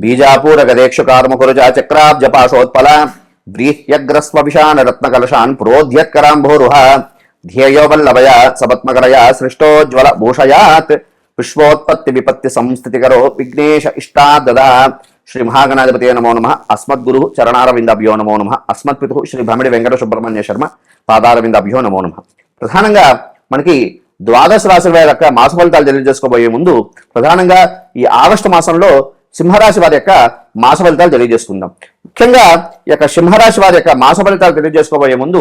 బీజాపూర గదేక్షు కార్మకురుజా చక్రాబ్జపాశోత్పల వ్రీహ్యగ్రస్వభిషాన రత్నకలశాన్ ప్రోధ్యత్కరాంభోరుహ ధ్యేయో వల్లభయ సపత్మకరయా సృష్టోజ్వల భూషయాత్ విశ్వోత్పత్తి విపత్తి సంస్థితికరో విఘ్నేశ ఇష్టాదదా. శ్రీ మహాగణాధిపతి నమో నమః. అస్మద్గురు చరణారవిందాభ్యో నమో నమః. అస్మత్పితు శ్రీ భ్రమిడి వెంకట సుబ్రహ్మణ్య శర్మ పాదారవిందాభ్యో నమో నమః. ప్రధానంగా మనకి ద్వాదశ రాశుల వారి యొక్క మాస ఫలితాలు తెలియజేసుకోబోయే ముందు ప్రధానంగా ఈ ఆగస్టు మాసంలో సింహరాశి వారి యొక్క మాస ఫలితాలు తెలియజేసుకుందాం. ముఖ్యంగా ఈ యొక్క సింహరాశి వారి యొక్క మాస ఫలితాలు తెలియజేసుకోబోయే ముందు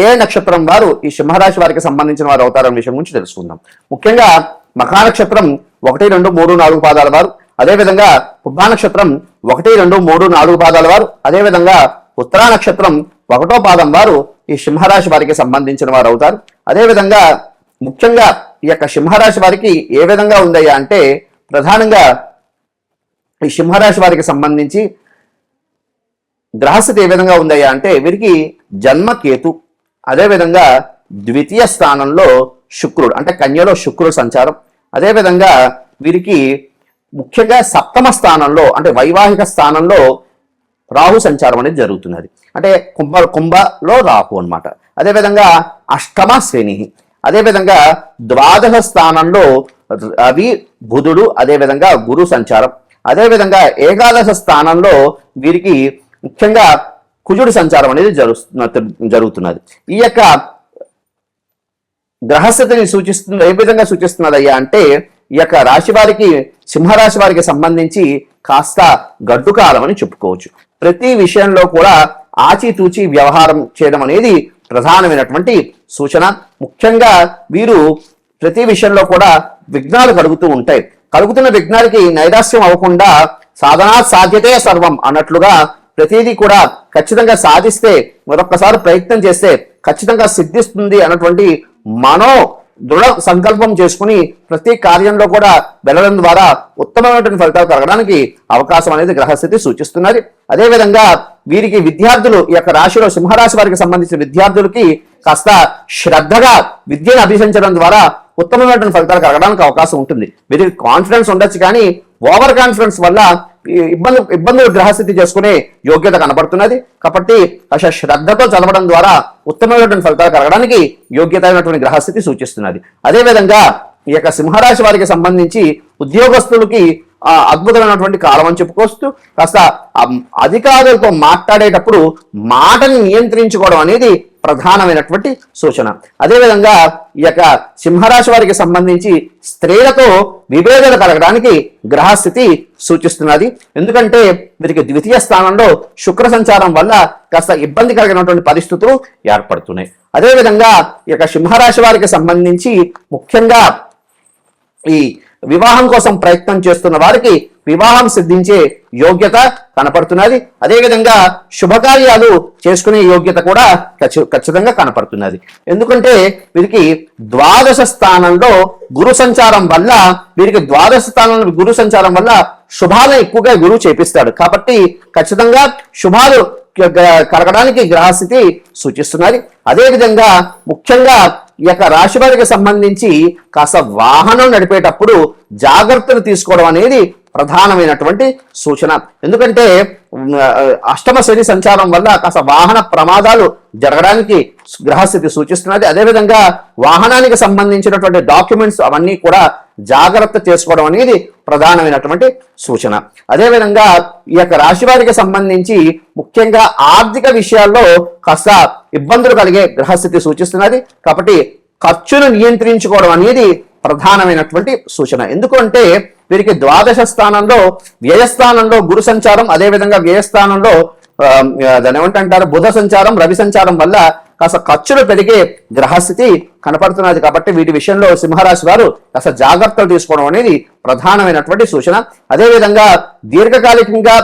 ఏ నక్షత్రం వారు ఈ సింహరాశి వారికి సంబంధించిన వారు అవుతారనే విషయం గురించి తెలుసుకుందాం. ముఖ్యంగా మఖా నక్షత్రం 1, 2, 3, 4 పాదాల వారు, అదేవిధంగా పుబ్బా నక్షత్రం 1, 2, 3, 4 పాదాల వారు, అదేవిధంగా ఉత్తరా నక్షత్రం 1వ పాదం వారు ఈ సింహరాశి వారికి సంబంధించిన వారు అవుతారు. అదేవిధంగా ముఖ్యంగా ఈ యొక్క సింహరాశి వారికి ఏ విధంగా ఉందయ్యా అంటే ప్రధానంగా ఈ సింహరాశి వారికి సంబంధించి గ్రహస్థితి ఏ విధంగా ఉందయ్యా అంటే వీరికి జన్మకేతు, అదేవిధంగా ద్వితీయ స్థానంలో శుక్రుడు అంటే కన్యలో శుక్రుడు సంచారం, అదేవిధంగా వీరికి ముఖ్యంగా సప్తమ స్థానంలో అంటే వైవాహిక స్థానంలో రాహు సంచారం అనేది జరుగుతున్నది. అంటే కుంభలో రాహు అన్నమాట. అదేవిధంగా అష్టమ శని, అదేవిధంగా ద్వాదశ స్థానంలో రవి బుధుడు, అదేవిధంగా గురు సంచారం, అదేవిధంగా ఏకాదశ స్థానంలో వీరికి ముఖ్యంగా కుజుడు సంచారం అనేది జరుగుతున్నది. ఈ యొక్క గ్రహస్థితిని సూచిస్తుంది. ఏ విధంగా సూచిస్తున్నది అయ్యా అంటే ఈ యొక్క రాశి వారికి సింహరాశి వారికి సంబంధించి కాస్త గడ్డు కాలం అని చెప్పుకోవచ్చు. ప్రతి విషయంలో కూడా ఆచితూచి వ్యవహారం చేయడం అనేది ప్రధానమైనటువంటి సూచన. ముఖ్యంగా వీరు ప్రతి విషయంలో కూడా విఘ్నాలు కలుగుతూ ఉంటాయి. కలుగుతున్న విఘ్నాలకి నైరాశ్యం అవ్వకుండా సాధనా సాధ్యతే సర్వం అన్నట్లుగా ప్రతిదీ కూడా ఖచ్చితంగా సాధిస్తే మరొకసారి ప్రయత్నం చేస్తే ఖచ్చితంగా సిద్ధిస్తుంది అన్నటువంటి మనో దృఢ సంకల్పం చేసుకుని ప్రతి కార్యంలో కూడా వెళ్ళడం ద్వారా ఉత్తమమైనటువంటి ఫలితాలు కలగడానికి అవకాశం అనేది గ్రహస్థితి సూచిస్తున్నది. అదేవిధంగా వీరికి విద్యార్థులు ఈ యొక్క రాశిలో సింహరాశి వారికి సంబంధించిన విద్యార్థులకి కాస్త శ్రద్ధగా విద్యను అభ్యసించడం ద్వారా ఉత్తమమైనటువంటి ఫలితాలు కలగడానికి అవకాశం ఉంటుంది. వీరికి కాన్ఫిడెన్స్ ఉండొచ్చు, కానీ ఓవర్ కాన్ఫిడెన్స్ వల్ల ఇబ్బందులు గ్రహస్థితి చేసుకునే యోగ్యత కనబడుతున్నది. కాబట్టి అసలు శ్రద్ధతో చదవడం ద్వారా ఉత్తమమైనటువంటి ఫలితాలు కలగడానికి యోగ్యత అయినటువంటి గ్రహస్థితి సూచిస్తున్నది. అదేవిధంగా ఈ యొక్క సింహరాశి వారికి సంబంధించి ఉద్యోగస్తులకి అద్భుతమైనటువంటి కాలం అని చెప్పుకొస్తూ కాస్త అధికారులతో మాట్లాడేటప్పుడు మాటని నియంత్రించుకోవడం అనేది ప్రధానమైనటువంటి సూచన. అదేవిధంగా ఈ యొక్క సింహరాశి వారికి సంబంధించి స్త్రీలతో విభేదన కలగడానికి గ్రహస్థితి సూచిస్తున్నది. ఎందుకంటే వీరికి ద్వితీయ స్థానంలో శుక్ర సంచారం వల్ల కాస్త ఇబ్బంది కలిగినటువంటి పరిస్థితులు ఏర్పడుతున్నాయి. అదేవిధంగా ఈ యొక్క సింహరాశి వారికి సంబంధించి ముఖ్యంగా ఈ వివాహం కోసం ప్రయత్నం చేస్తున్న వారికి వివాహం సిద్ధించే యోగ్యత కనపడుతున్నది. అదేవిధంగా శుభకార్యాలు చేసుకునే యోగ్యత కూడా ఖచ్చితంగా కనపడుతున్నది. ఎందుకంటే వీరికి ద్వాదశ స్థానంలో గురు సంచారం వల్ల వీరికి ద్వాదశ స్థానంలో గురు సంచారం వల్ల శుభాలను ఎక్కువగా గురువు చేపిస్తాడు. కాబట్టి ఖచ్చితంగా శుభాలు కలగడానికి గ్రహస్థితి సూచిస్తున్నది. అదేవిధంగా ముఖ్యంగా ఈ యొక్క రాశి వారికి సంబంధించి కాస్త వాహనం నడిపేటప్పుడు జాగ్రత్తలు తీసుకోవడం అనేది ప్రధానమైనటువంటి సూచన. ఎందుకంటే అష్టమ శని సంచారం వల్ల కాస్త వాహన ప్రమాదాలు జరగడానికి గ్రహస్థితి సూచిస్తున్నది. అదేవిధంగా వాహనానికి సంబంధించినటువంటి డాక్యుమెంట్స్ అవన్నీ కూడా జాగ్రత్త చేసుకోవడం అనేది ప్రధానమైనటువంటి సూచన. అదేవిధంగా ఈ యొక్క రాశి వారికి సంబంధించి ముఖ్యంగా ఆర్థిక విషయాల్లో కాస్త ఇబ్బందులు కలిగే గ్రహస్థితి సూచిస్తున్నది. కాబట్టి ఖర్చును నియంత్రించుకోవడం అనేది ప్రధానమైనటువంటి సూచన. ఎందుకంటే వీరికి ద్వాదశ స్థానంలో వ్యయస్థానంలో గురు సంచారం, అదేవిధంగా వ్యయస్థానంలో దాని ఏమంటారు బుధ సంచారం, రవి సంచారం వల్ల కాస్త ఖర్చులు పెరిగే గ్రహస్థితి కనపడుతున్నది. కాబట్టి వీటి విషయంలో సింహరాశి వారు కాస్త జాగ్రత్తలు తీసుకోవడం అనేది ప్రధానమైనటువంటి సూచన. అదేవిధంగా దీర్ఘకాలికంగా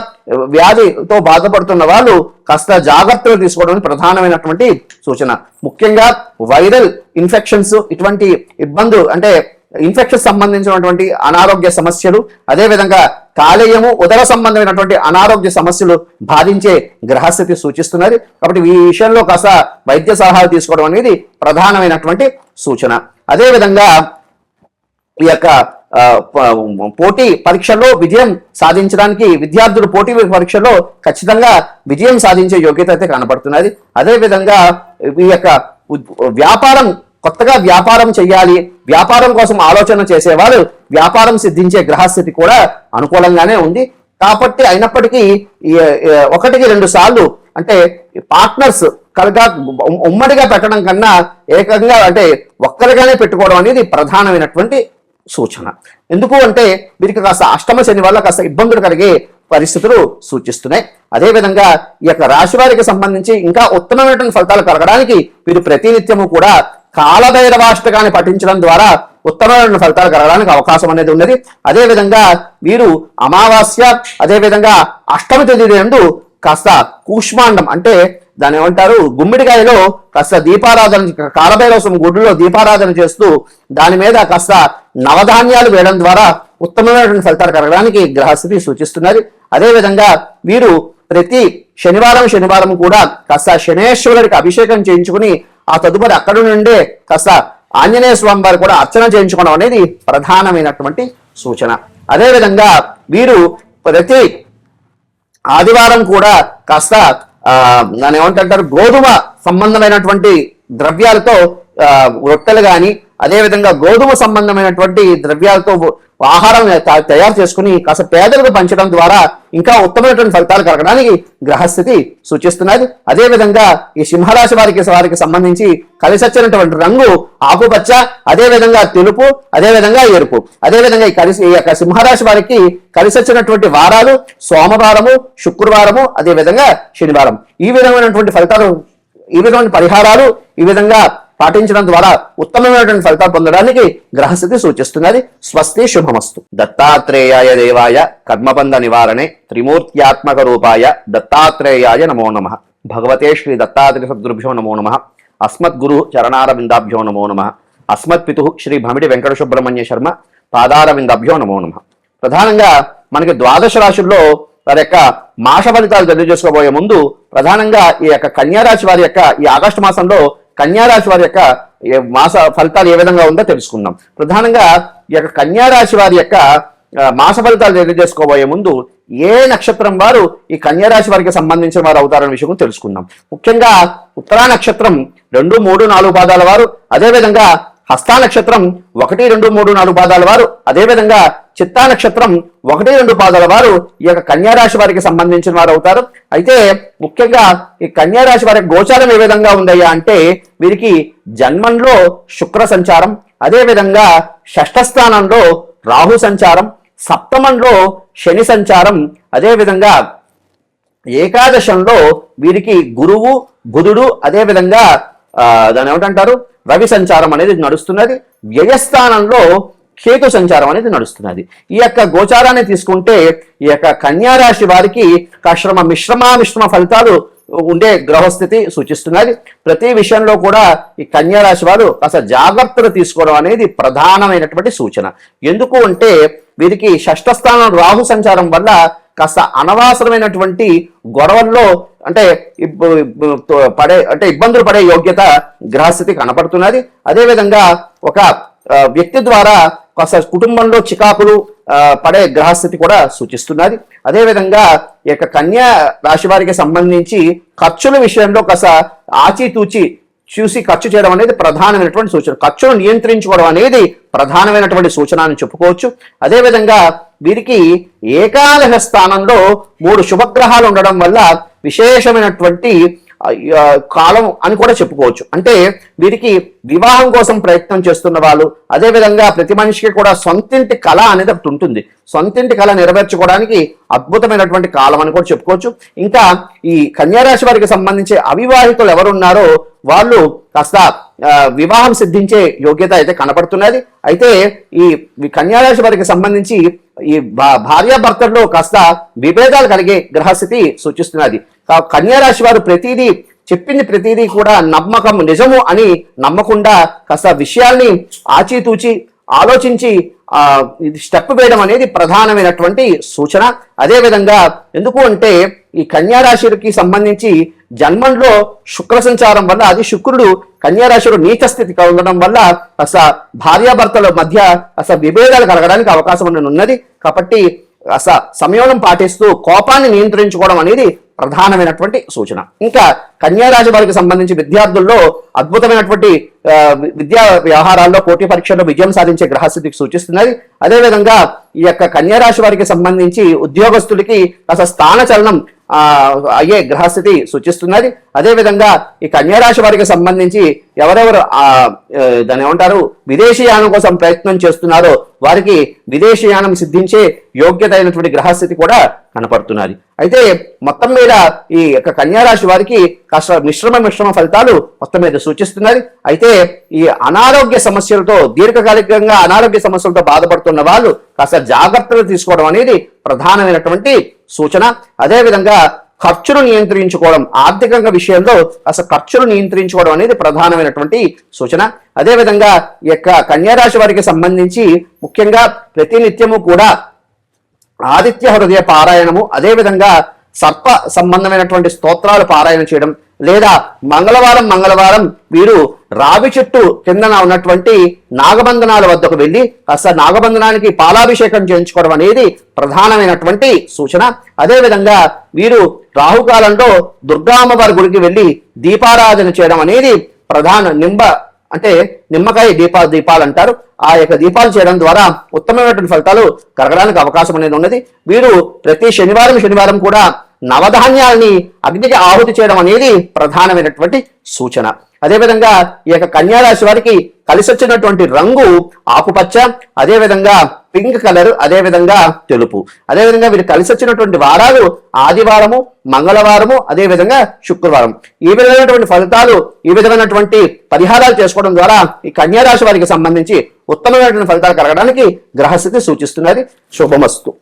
వ్యాధితో బాధపడుతున్న వాళ్ళు కాస్త జాగ్రత్తలు తీసుకోవడం ప్రధానమైనటువంటి సూచన. ముఖ్యంగా వైరల్ ఇన్ఫెక్షన్స్ ఇటువంటి ఇబ్బందులు అంటే ఇన్ఫెక్షన్ సంబంధించినటువంటి అనారోగ్య సమస్యలు, అదేవిధంగా కాలేయము ఉదర సంబంధమైనటువంటి అనారోగ్య సమస్యలు బాధించే గ్రహస్థితి సూచిస్తున్నది. కాబట్టి ఈ విషయంలో కాస్త వైద్య సలహాలు తీసుకోవడం అనేది ప్రధానమైనటువంటి సూచన. అదేవిధంగా ఈ యొక్క పోటీ పరీక్షల్లో విజయం సాధించడానికి విద్యార్థులు పోటీ పరీక్షల్లో ఖచ్చితంగా విజయం సాధించే యోగ్యత అయితే కనబడుతున్నది. అదేవిధంగా ఈ యొక్క వ్యాపారం, కొత్తగా వ్యాపారం చేయాలి, వ్యాపారం కోసం ఆలోచన చేసేవారు వ్యాపారం సిద్ధించే గ్రహస్థితి కూడా అనుకూలంగానే ఉంది. కాబట్టి అయినప్పటికీ 1-2 సార్లు అంటే పార్ట్నర్స్ కనుక ఉమ్మడిగా పెట్టడం కన్నా ఏకంగా అంటే ఒక్కరిగానే పెట్టుకోవడం అనేది ప్రధానమైనటువంటి సూచన. ఎందుకు అంటే వీరికి కాస్త అష్టమ శని వల్ల కాస్త ఇబ్బందులు కలిగే పరిస్థితులు సూచిస్తున్నాయి. అదేవిధంగా ఈ యొక్క రాశి వారికి సంబంధించి ఇంకా ఉత్తమమైనటువంటి ఫలితాలు కలగడానికి వీరు ప్రతినిత్యము కూడా కాలభైరవాష్టకాన్ని పఠించడం ద్వారా ఉత్తమమైన ఫలితాలు కలగడానికి అవకాశం అనేది ఉన్నది. అదేవిధంగా వీరు అమావాస్య అదేవిధంగా అష్టమి తిథి నందు కాస్త కూష్మాండం అంటే దాని ఏమంటారు గుమ్మిడికాయలో కాస్త దీపారాధన, కాలభైరవ గుడిలో దీపారాధన చేస్తూ దాని మీద కాస్త నవధాన్యాలు వేయడం ద్వారా ఉత్తమమైనటువంటి ఫలితాలు కలగడానికి గ్రహస్థితి సూచిస్తున్నది. అదేవిధంగా వీరు ప్రతి శనివారం కూడా కాస్త శనేశ్వరుడికి అభిషేకం చేయించుకుని ఆ తదుపరి అక్కడి నుండే కాస్త ఆంజనేయ స్వామి వారు కూడా అర్చన చేయించుకోవడం అనేది ప్రధానమైనటువంటి సూచన. అదేవిధంగా వీరు ప్రతి ఆదివారం కూడా కాస్త దాని ఏమంటారు గోధుమ సంబంధమైనటువంటి ద్రవ్యాలతో రొట్టెలు కానీ అదేవిధంగా గోధుమ సంబంధమైనటువంటి ద్రవ్యాలతో ఆహారం తయారు చేసుకుని కాస్త పేదలకు పంచడం ద్వారా ఇంకా ఉత్తమమైనటువంటి ఫలితాలు కలగడానికి గ్రహస్థితి సూచిస్తున్నది. అదేవిధంగా ఈ సింహరాశి వారికి సంబంధించి కలిసి వచ్చినటువంటి రంగు ఆకుపచ్చ, అదేవిధంగా తెలుపు, అదేవిధంగా ఎరుపు. అదేవిధంగా ఈ యొక్క సింహరాశి వారికి కలిసి వచ్చినటువంటి వారాలు సోమవారము, శుక్రవారము, అదేవిధంగా శనివారం. ఈ విధమైనటువంటి ఫలితాలు, ఈ విధమైన పరిహారాలు ఈ విధంగా పాటించడం ద్వారా ఉత్తమమైనటువంటి ఫలితాలు పొందడానికి గ్రహస్థితి సూచిస్తున్నది. స్వస్తి, శుభమస్తు. దత్తాత్రేయాయ దేవాయ కర్మబంధ నివారణే త్రిమూర్త్యాత్మక రూపాయ దత్తాత్రేయాయ నమో నమః. భగవతే శ్రీ దత్తాత్రేయ సద్గురుభ్యో నమో నమః. అస్మద్గురు చరణారవిందాభ్యో నమో నమః. అస్మత్పితు శ్రీ భమిడి వెంకట సుబ్రహ్మణ్య శర్మ పాదారవిందాభ్యో నమో నమః. ప్రధానంగా మనకి ద్వాదశ రాశుల్లో వారి యొక్క మాస ఫలితాలు తెలియజేసుకోబోయే ముందు ప్రధానంగా ఈ యొక్క కన్యారాశి వారి యొక్క ఈ ఆగస్టు మాసంలో కన్యారాశి వారి యొక్క మాస ఫలితాలు ఏ విధంగా ఉందో తెలుసుకుందాం. ప్రధానంగా ఈ యొక్క కన్యారాశి వారి యొక్క మాస ఫలితాలు తెలియజేసుకోబోయే ముందు ఏ నక్షత్రం వారు ఈ కన్యారాశి వారికి సంబంధించిన వారు అవుతారనే విషయం తెలుసుకుందాం. ముఖ్యంగా ఉత్తరా నక్షత్రం 2, 3, 4 పాదాల వారు, అదేవిధంగా హస్తా నక్షత్రం 1, 2, 3, 4 పాదాల వారు, అదేవిధంగా చిత్తా నక్షత్రం 1, 2 పాదాల వారు ఈ యొక్క కన్యారాశి వారికి సంబంధించిన వారు అవుతారు. అయితే ముఖ్యంగా ఈ కన్యారాశి వారికి గోచారం ఏ విధంగా ఉందయ్యా అంటే వీరికి జన్మంలో శుక్ర సంచారం, అదేవిధంగా షష్ఠ స్థానంలో రాహు సంచారం, సప్తమంలో శని సంచారం, అదేవిధంగా ఏకాదశంలో వీరికి గురువు బుధుడు, అదేవిధంగా దాని ఏమిటంటారు రవి సంచారం అనేది నడుస్తున్నది. వ్యయస్థానంలో కేతు సంచారం అనేది నడుస్తున్నది. ఈ యొక్క గోచారాన్ని తీసుకుంటే ఈ యొక్క కన్యారాశి వారికి మిశ్రమ ఫలితాలు ఉండే గ్రహస్థితి సూచిస్తున్నది. ప్రతి విషయంలో కూడా ఈ కన్యారాశి వారు కాస్త జాగ్రత్తలు తీసుకోవడం అనేది ప్రధానమైనటువంటి సూచన. ఎందుకు అంటే వీరికి షష్ఠ స్థానం రాహు సంచారం వల్ల కాస్త అనవసరమైనటువంటి గొడవల్లో అంటే ఇబ్బందులు పడే యోగ్యత గ్రహస్థితి కనపడుతున్నది. అదేవిధంగా ఒక వ్యక్తి ద్వారా కాస్త కుటుంబంలో చికాకులు పడే గ్రహస్థితి కూడా సూచిస్తున్నది. అదేవిధంగా ఈ యొక్క కన్యా రాశి వారికి సంబంధించి ఖర్చుల విషయంలో కాస్త ఆచితూచి చూసి ఖర్చు చేయడం అనేది ప్రధానమైనటువంటి సూచన. ఖర్చును నియంత్రించుకోవడం అనేది ప్రధానమైనటువంటి సూచన అని చెప్పుకోవచ్చు. అదేవిధంగా వీరికి ఏకాదశ స్థానంలో 3 శుభగ్రహాలు ఉండడం వల్ల విశేషమైనటువంటి కాలం అని కూడా చెప్పుకోవచ్చు. అంటే వీరికి వివాహం కోసం ప్రయత్నం చేస్తున్న వాళ్ళు, అదేవిధంగా ప్రతి మనిషికి కూడా సొంతింటి కళ అనేది ఒకటి ఉంటుంది. సొంతింటి కళ నెరవేర్చుకోవడానికి అద్భుతమైనటువంటి కాలం అని కూడా చెప్పుకోవచ్చు. ఇంకా ఈ కన్యారాశి వారికి సంబంధించి అవివాహితులు ఎవరున్నారో వాళ్ళు కాస్త వివాహం సిద్ధించే యోగ్యత అయితే కనపడుతున్నది. అయితే ఈ కన్యారాశి వారికి సంబంధించి ఈ భార్యాభర్తల్లో కాస్త విభేదాలు కలిగే గ్రహస్థితి సూచిస్తున్నది. కన్యారాశి వారు చెప్పింది ప్రతిదీ కూడా నమ్మకం నిజము అని నమ్మకుండా కాస్త విషయాల్ని ఆచితూచి ఆలోచించి స్టెప్ వేయడం అనేది ప్రధానమైనటువంటి సూచన. అదేవిధంగా ఎందుకు అంటే ఈ కన్యారాశికి సంబంధించి జన్మంలో శుక్ర సంచారం వల్ల, అది శుక్రుడు కన్యా రాశిలో నీచ స్థితిగా ఉండడం వల్ల అసలు భార్యాభర్తల మధ్య అసలు విభేదాలు కలగడానికి అవకాశం ఉన్నది. కాబట్టి సంయమనం పాటిస్తూ కోపాన్ని నియంత్రించుకోవడం అనేది ప్రధానమైనటువంటి సూచన. ఇంకా కన్యా రాశి వారికి సంబంధించి విద్యార్థుల్లో అద్భుతమైనటువంటి విద్యా వ్యవహారాల్లో పోటీ పరీక్షల్లో విజయం సాధించే గ్రహస్థితికి సూచిస్తున్నది. అదేవిధంగా ఈ యొక్క కన్యా రాశి వారికి సంబంధించి ఉద్యోగస్తులకి స్థాన చలనం అయ్యే గ్రహస్థితి సూచిస్తున్నది. అదేవిధంగా ఈ కన్యా రాశి వారికి సంబంధించి ఎవరెవరు దాన్ని ఏమంటారు విదేశీయానం కోసం ప్రయత్నం చేస్తున్నారో వారికి విదేశీయానం సిద్ధించే యోగ్యత అయినటువంటి గ్రహస్థితి కూడా కనపడుతున్నది. అయితే మొత్తం మీద ఈ యొక్క కన్యా రాశి వారికి కాస్త మిశ్రమ ఫలితాలు మొత్తం మీద సూచిస్తున్నది. అయితే ఈ అనారోగ్య సమస్యలతో దీర్ఘకాలికంగా అనారోగ్య సమస్యలతో బాధపడుతున్న వాళ్ళు కాస్త జాగ్రత్తలు తీసుకోవడం అనేది ప్రధానమైనటువంటి సూచన. అదేవిధంగా ఖర్చులు నియంత్రించుకోవడం, ఆర్థికంగా విషయంలో అసలు ఖర్చులు నియంత్రించుకోవడం అనేది ప్రధానమైనటువంటి సూచన. అదేవిధంగా ఈ యొక్క కన్యా రాశి వారికి సంబంధించి ముఖ్యంగా ప్రతినిత్యము కూడా ఆదిత్య హృదయ పారాయణము, అదేవిధంగా సర్ప సంబంధమైనటువంటి స్తోత్రాలు పారాయణ చేయడం, లేదా మంగళవారం వీరు రావి చెట్టు కిందన ఉన్నటువంటి నాగబంధనాల వద్దకు వెళ్ళి అసలు నాగబంధనానికి పాలాభిషేకం చేయించుకోవడం అనేది ప్రధానమైనటువంటి సూచన. అదేవిధంగా వీరు రాహుకాలంలో దుర్గామ్మవారి గుడికి వెళ్ళి దీపారాధన చేయడం అనేది నిమ్మకాయ దీపాలు అంటారు. ఆ యొక్క దీపాలు చేయడం ద్వారా ఉత్తమమైనటువంటి ఫలితాలు కలగడానికి అవకాశం అనేది ఉన్నది. వీరు ప్రతి శనివారం కూడా నవధాన్యాలని అగ్నికి ఆహుతి చేయడం అనేది ప్రధానమైనటువంటి సూచన. అదేవిధంగా ఈ యొక్క కన్యా రాశి వారికి కలిసి వచ్చినటువంటి రంగు ఆకుపచ్చ, అదేవిధంగా పింక్ కలర్, అదేవిధంగా తెలుపు. అదేవిధంగా వీరు కలిసి వచ్చినటువంటి వారాలు ఆదివారము, మంగళవారము, అదేవిధంగా శుక్రవారం. ఈ విధమైనటువంటి ఫలితాలు, ఈ విధమైనటువంటి పరిహారాలు చేసుకోవడం ద్వారా ఈ కన్యా రాశి వారికి సంబంధించి ఉత్తమమైనటువంటి ఫలితాలు కలగడానికి గ్రహస్థితి సూచిస్తున్నది. శుభమస్తు.